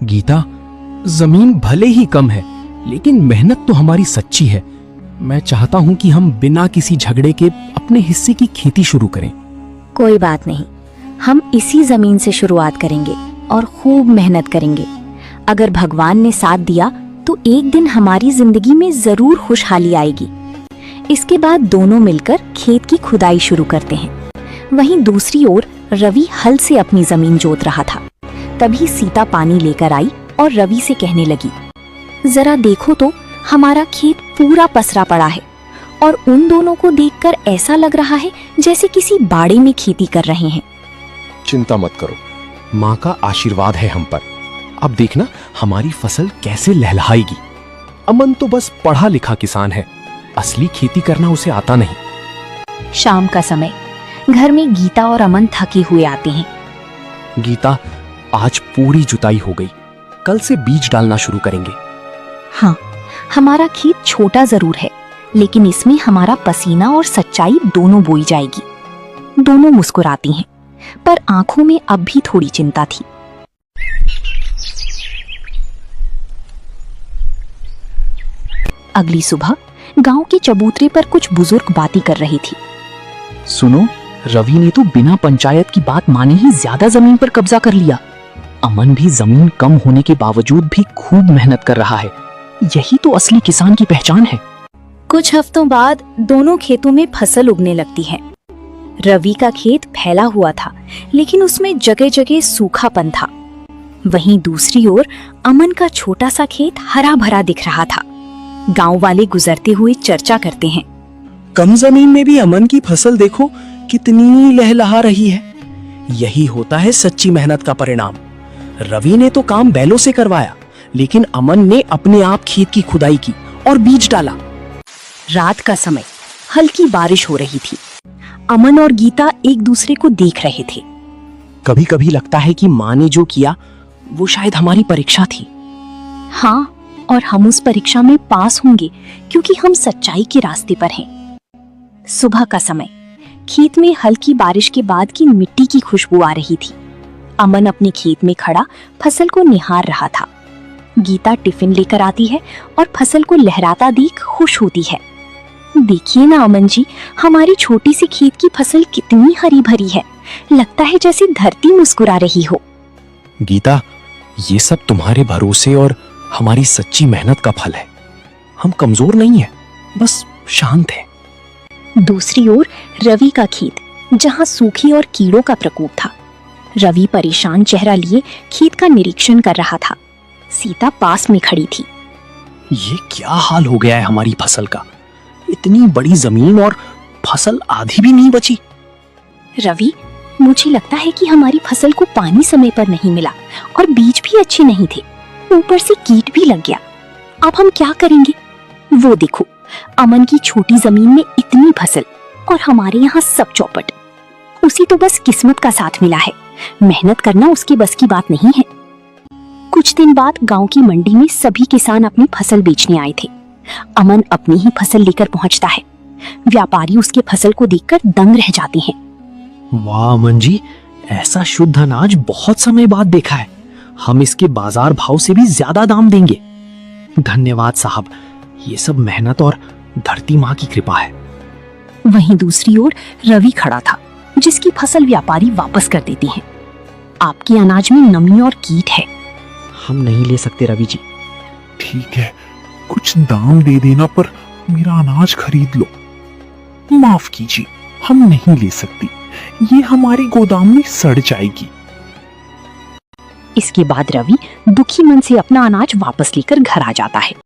गीता, जमीन भले ही कम है, लेकिन मेहनत तो हमारी सच्ची है। मैं चाहता हूँ कि हम बिना किसी झगड़े के अपने हिस्से की खेती शुरू करें। कोई बात नहीं, हम इसी जमीन से शुरुआत करेंगे और खूब मेहनत करेंगे। अगर भगवान ने साथ दिया तो एक दिन हमारी जिंदगी में जरूर खुशहाली आएगी। इसके बाद दोनों मिलकर खेत की खुदाई शुरू करते हैं। वहीं दूसरी ओर रवि हल से अपनी जमीन जोत रहा था। तभी सीता पानी लेकर आई और रवि से कहने लगी, जरा देखो तो, हमारा खेत पूरा पसरा पड़ा है और उन दोनों को देखकर ऐसा लग रहा है जैसे किसी बाड़े में खेती कर रहे हैं। चिंता मत करो, माँ का आशीर्वाद है हम पर। अब देखना हमारी फसल कैसे लहलहाएगी। अमन तो बस पढ़ा लिखा किसान है, असली खेती करना उसे आता नहीं। शाम का समय, घर में गीता और अमन थके हुए आते हैं। गीता, आज पूरी जुताई हो गई, कल से बीज डालना शुरू करेंगे। हाँ, हमारा खेत छोटा जरूर है, लेकिन इसमें हमारा पसीना और सच्चाई दोनों बोई जाएगी। दोनों मुस्कुराती हैं, पर आंखों में अब भी थोड़ी चिंता थी। अगली सुबह गांव के चबूतरे पर कुछ बुजुर्ग बातें कर रही थी। सुनो, रवि ने तो बिना पंचायत की बात माने ही ज्यादा जमीन पर कब्जा कर लिया। अमन भी जमीन कम होने के बावजूद भी खूब मेहनत कर रहा है। यही तो असली किसान की पहचान है। कुछ हफ्तों बाद दोनों खेतों में फसल उगने लगती है। रवि का खेत फैला हुआ था, लेकिन उसमें जगह जगह सूखापन था। वहीं दूसरी ओर अमन का छोटा सा खेत हरा भरा दिख रहा था। गांव वाले गुजरते हुए चर्चा करते हैं, कम जमीन में भी अमन की फसल देखो कितनी लहलहा रही है। यही होता है सच्ची मेहनत का परिणाम। रवि ने तो काम बैलों से करवाया, लेकिन अमन ने अपने आप खेत की खुदाई की और बीज डाला। रात का समय, हल्की बारिश हो रही थी। अमन और गीता एक दूसरे को देख रहे थे। कभी कभी लगता है कि माँ ने जो किया वो शायद हमारी परीक्षा थी। हाँ, और हम उस परीक्षा में पास होंगे क्योंकि हम सच्चाई के रास्ते पर हैं। सुबह का समय, खेत में हल्की बारिश के बाद की मिट्टी की खुशबू आ रही थी। अमन अपने खेत में खड़ा फसल को निहार रहा था। गीता टिफिन लेकर आती है और फसल को लहराता देख खुश होती है। देखिए ना अमन जी, हमारी छोटी सी खेत की फसल कितनी हरी भरी है। लगता है जैसे धरती मुस्कुरा रही हो। गीता, ये सब तुम्हारे भरोसे और हमारी सच्ची मेहनत का फल है। हम कमजोर नहीं है, बस शांत है। दूसरी ओर रवि का खेत, जहां सूखी और कीड़ों का प्रकोप था। रवि परेशान चेहरा लिए खेत का निरीक्षण कर रहा था। सीता पास में खड़ी थी। ये क्या हाल हो गया है हमारी फसल का। इतनी बड़ी जमीन और फसल आधी भी नहीं बची। रवि, मुझे लगता है कि हमारी फसल को पानी समय पर नहीं मिला और बीज भी अच्छे नहीं थे। ऊपर से कीट भी लग गया। अब हम क्या करेंगे? वो देखो, अमन की छोटी जमीन में इतनी फसल और हमारे यहाँ सब चौपट। उसी तो बस किस्मत का साथ मिला है। मेहनत करना उसके बस की बात नहीं है। कुछ दिन बाद गांव की मंडी में सभी किसान अपनी फसल बेचने आए थे। अमन अपनी ही फसल लेकर पहुंचता है। व्यापारी उसके फसल को देखकर दंग रह जाते हैं। वाह अमन जी, ऐसा शुद्ध अनाज बहुत समय बाद देखा है। हम इसके बाजार भाव से भी ज्यादा दाम देंगे। धन्यवाद साहब, ये सब मेहनत और धरती माँ की कृपा है। वहीं दूसरी ओर रवि खड़ा था, जिसकी फसल व्यापारी वापस कर देते हैं। आपके अनाज में नमी और कीट है। हम नहीं ले सकते रवि जी। ठीक है, कुछ दाम दे देना, पर मेरा अनाज खरीद लो। माफ कीजिए, हम नहीं ले सकती। ये हमारे गोदाम में सड़ जाएगी। इसके बाद रवि दुखी मन से अपना अनाज वापस लेकर घर आ जाता है।